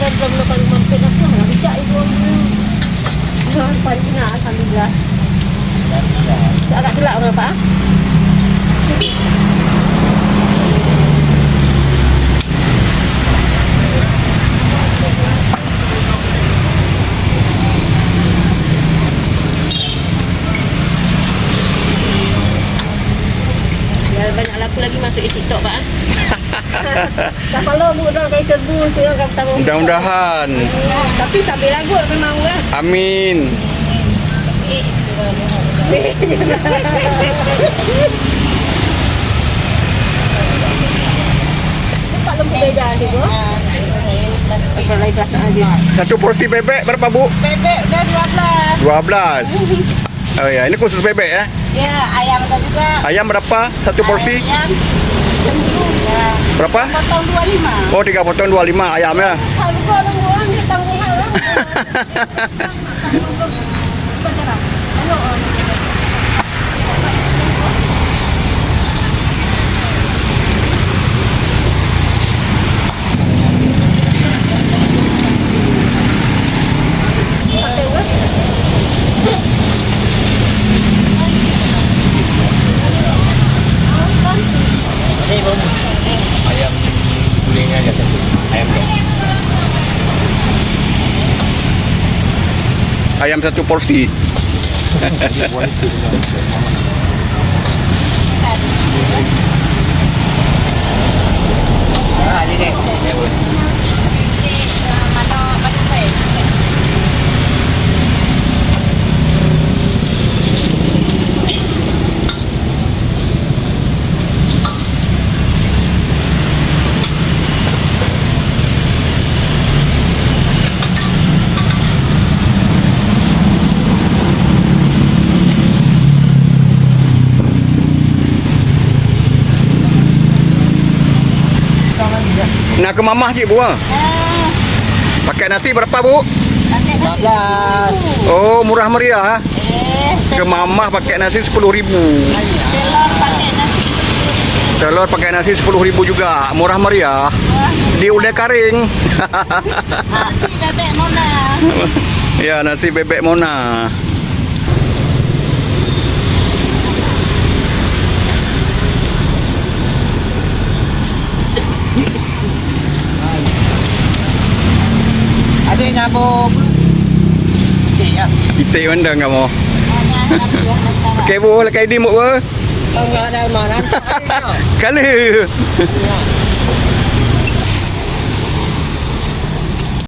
dan belum makan mampir aku nggak bisa ibu. Paling nak alhamdulillah. Agak gelap berapa? Banyak laku lagi masuk di TikTok pak. Tak follow budak guys serbu tu yang kata. Mudah-mudahan. Tapi sambil lagu memang lah. Amin. Pak lembut beda ni bu. Kalau ikhlas aja. Satu porsi bebek berapa bu? Bebek dah 12. Oh ya, ini khusus bebek ya? Ya, ayam ada juga. Ayam berapa? Satu porsi? Ayam cenderung ya. Berapa? 3 potong 25. Oh, 3 potong 25 ayamnya. Kalau kau orang dia tanggung orang. Ayam gulingnya aja satu. Ayam dong. Ayam satu porsi. Ah, ini deh. Nak ke mamah cik bu? Pakai nasi berapa bu? Pakai nasi. Oh, murah meriah. Ke mamah pakai nasi 10.000. Telur pakai nasi. Telur pakai nasi 10.000 juga. Murah meriah. Di udah karing. Nasi bebek Mona. Ya, nasi bebek Mona. Ada nabo. Ya. Kita undang kamu. Okey bu, lekai di mu bu. Enggak ada mana. Kali.